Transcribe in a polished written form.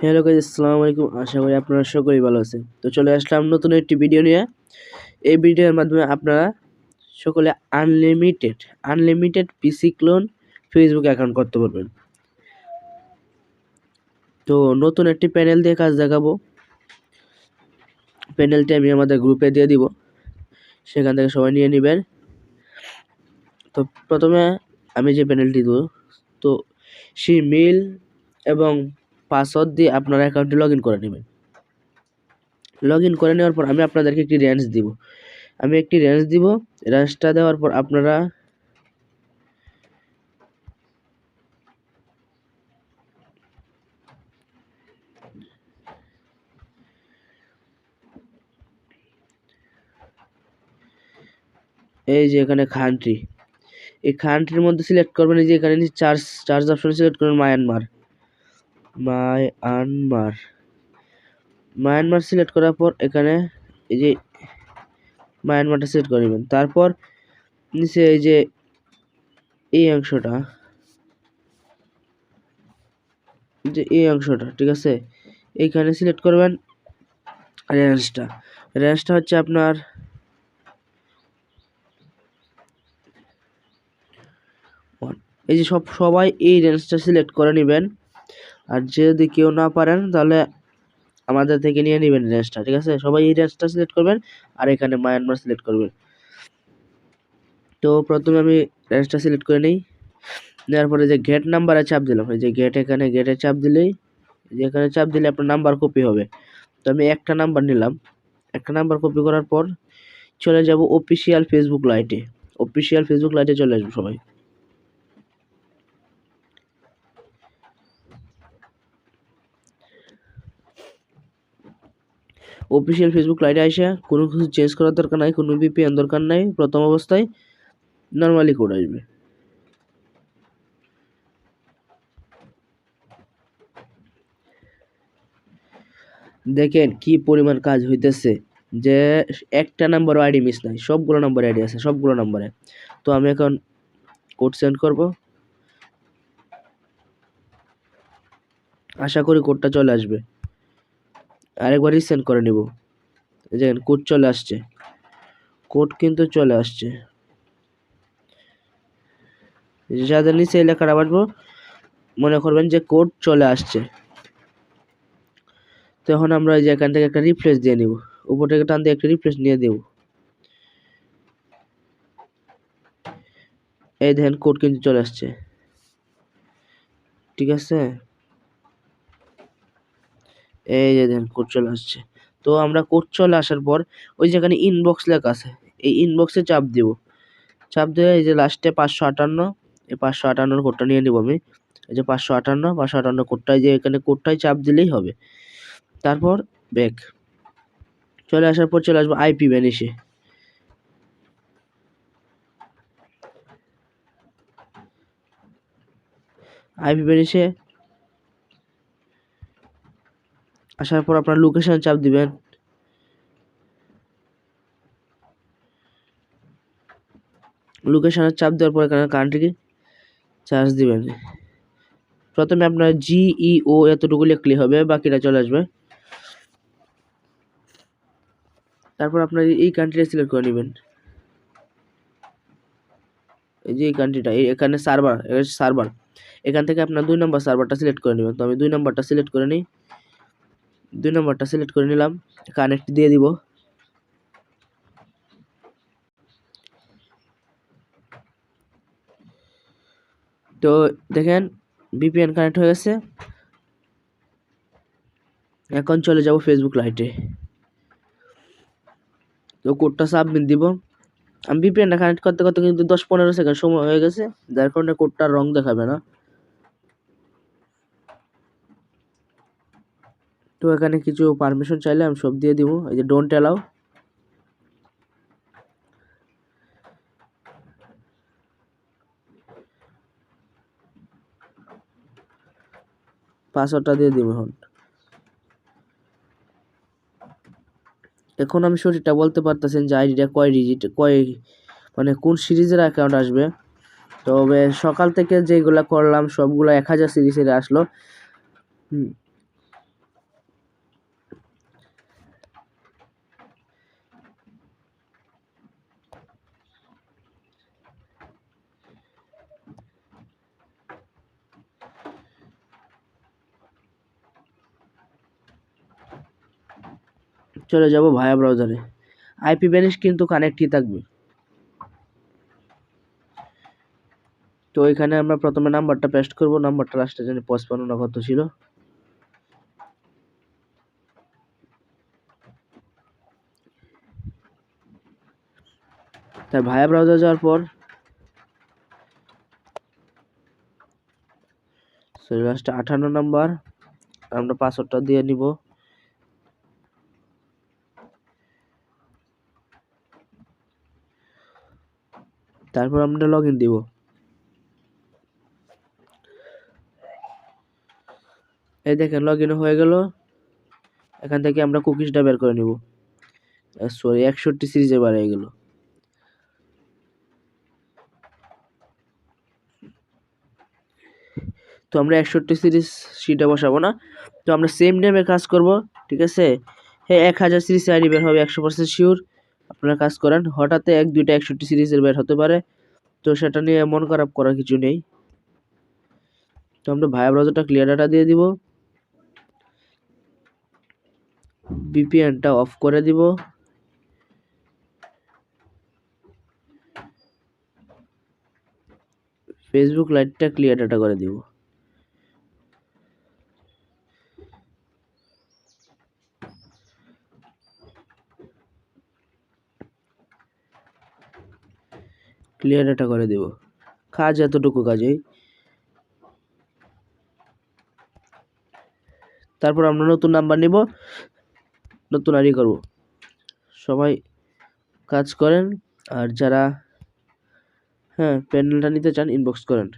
Hello guys, আসসালামু আলাইকুম। আশা করি আপনারা সকলেই ভালো আছেন। তো চলে আসলাম নতুন একটি ভিডিও নিয়ে। এই ভিডিওর মাধ্যমে আপনারা সকলে আনলিমিটেড পিসি ক্লোন ফেসবুক অ্যাকাউন্ট করতে পারবেন। তো নতুন একটি প্যানেল দিয়ে কাজ দেখাবো। প্যানেলটি আমি আমাদের গ্রুপে দিয়ে দিব, সেখান থেকে সবাই নিয়ে নেবেন। তো প্রথমে আমি যে প্যানেলটি দেবো, তো সেই মেল এবং পাসওয়ার্ড দিয়ে আপনার অ্যাকাউন্টটি লগ ইন করে নেবেন। লগ ইন করে নেওয়ার পর আমি আপনাদেরকে একটি রেঞ্জ দিব। রেঞ্জটা দেওয়ার পর আপনারা এই যে এখানে কান্ট্রি, এই কান্ট্রির মধ্যে সিলেক্ট করবেন। এই যে এখানে চার্জ অপশন সিলেক্ট করবেন মায়ানমার সিলেক্ট করার পর এখানে এই যে মায়ানমারটা সিলেক্ট করে নেবেন। তারপর নিচে এই যে এই অংশটা ঠিক আছে, এইখানে সিলেক্ট করবেন রেঞ্জটা হচ্ছে আপনার এই যে সবাই এই রেঞ্জটা সিলেক্ট করে নেবেন। আর যদি কেউ না পারেন তাহলে আমাদের থেকে নিয়ে নেবেন রেঞ্জটা, ঠিক আছে। সবাই এই রেঞ্জটা সিলেক্ট করবেন আর এখানে মায়ানমার সিলেক্ট করবেন। তো প্রথমে আমি রেঞ্জটা সিলেক্ট করে নিই। নেওয়ার পরে যে গেট নাম্বারে চাপ দিলাম, এই যে গেটে চাপ দিলেই যে এখানে চাপ দিলে আপনার নাম্বার কপি হবে। তো আমি একটা নাম্বার নিলাম। একটা নাম্বার কপি করার পর চলে যাব অফিসিয়াল ফেসবুক লাইটে চলে আসবো সবাই। অফিসিয়াল ফেসবুক লাইটে আসে কোনো কিছু চেঞ্জ করার দরকার নাই, কোনো ভিপিএন দরকার নাই। প্রথম অবস্থায় নর্মালি কোড আসবে। দেখেন কি পরিমাণ কাজ হইতেছে, যে একটা নাম্বার আইডি মিস নাই, সবগুলো নাম্বার আইডি আছে, সবগুলো নাম্বারে। তো আমি এখন কোড সেন্ড করব, আশা করি কোডটা চলে আসবে। আরেকবার রিসেন্ড করে নিব। দেখেন কোড চলে আসছে, কোড কিন্তু চলে আসছে। যাদের নিচে এই লেখাটা বাঁচবো মনে করবেন যে কোড চলে আসছে। তো এখন আমরা এই যে এখান থেকে একটা রিফ্রেশ দিয়ে নিব, উপর থেকে টান দিয়ে একটা রিফ্রেশ নিয়ে দেব। এই দেখেন কোড কিন্তু চলে আসছে, ঠিক আছে। এই যে দেখেন কোড চলে আসছে। তো আমরা কোড চলে আসার পর ওই যেখানে ইনবক্স লেখা আছে, এই ইনবক্সে চাপ দিব। চাপ দিয়ে এই যে লাস্টে 558, এই 558 কোডটা নিয়ে নিব আমি। এই যে 558 কোডটাই, যে এখানে কোডটাই চাপ দিলেই হবে। তারপর ব্যাক চলে আসার পর চলে আসবো আইপি ভ্যানিশে। আসার পর আপনার লোকেশন চাপ দিবেন। লোকেশনের চাপ দেওয়ার পর এখানে কান্ট্রি চার্জ দিবেন। প্রথমে আপনার জিইও এতটুকু লিখলেই হবে, বাকিটা চলে আসবে। তারপর আপনার এই কান্ট্রিটা সিলেক্ট করে নেবেন। এই যে এই কান্ট্রিটা, এখানে সার্ভার এখান থেকে আপনার 2 নম্বর সার্ভারটা সিলেক্ট করে নেবেন। তো আমি 2 নম্বরটা সিলেক্ট করে নিই। 2 নম্বরটা সিলেক্ট করে নিলাম, কানেক্ট দিয়ে দিব। তো দেখেন ভিপিএন কানেক্ট হয়ে গেছে। এখন চলে যাব ফেসবুক লাইটে। তো কোডটা সাবমিট দিব। আমি ভিপিএনটা কানেক্ট করতে করতে কিন্তু 10-15 সেকেন্ড সময় হয়ে গেছে, যার কারণে কোডটার রং দেখাবে না। তো এখানে কিছু পারমিশন চাইলে আমি সব দিয়ে দিব। এই যে ডোন্ট অ্যালাউ, পাসওয়ার্ডটা দিয়ে দিব। এখন আমি সঠিকটা বলতে পারতেছেন যে আইডিটা মানে কোন সিরিজের অ্যাকাউন্ট আসবে। তবে সকাল থেকে যেগুলা করলাম সবগুলো 1000 সিরিজের আসলো। চলে যাব ভায়া ব্রাউজারে। আইপি ভ্যানিশ কিন্তু কানেক্টই থাকবে। তো এখানে আমরা প্রথমে নাম্বারটা পেস্ট করব, নাম্বারটা লাস্টে জানি 55 না কত ছিল। তাই ভায়া ব্রাউজার যাওয়ার পর লাস্টে 58 নাম্বার আমরা পাসওয়ার্ডটা দিয়ে নিব। তারপর আমরা লগইন দিব। এই দেখেন লগইন হয়ে গেল। এখান থেকে আমরা কুকিজটা বের করে নিব। সরি 61 সিরিজে বাড়িয়ে গেল। তো আমরা 61 সিরিজ সিটা বসাবো না, তো আমরা সেম নেমে কাজ করব, ঠিক আছে। হ্যাঁ 1000 সিরিজ আইডি বের হবে 100% শিওর। আপনারা কাজ করেন, হঠাৎ 1-2টা 61 সিরিজের বের হতে পারে, তো সেটা নিয়ে মন খারাপ করার কিছু নেই। তো আমরা ভায়া ব্রাউজারটা ক্লিয়ার ডাটা দিয়ে দিব, ভিপিএনটা অফ করে দিব, ফেসবুক লাইটটা ক্লিয়ার ডাটা করে দিব। ক্লিয়ার ডাটা করে দিব। কাজ এতটুকু কাজেই। তারপর আমরা নতুন নাম্বার নিব, নতুন আইডি করব। সবাই কাজ করেন, আর যারা প্যানেলটা নিতে চান ইনবক্স করেন।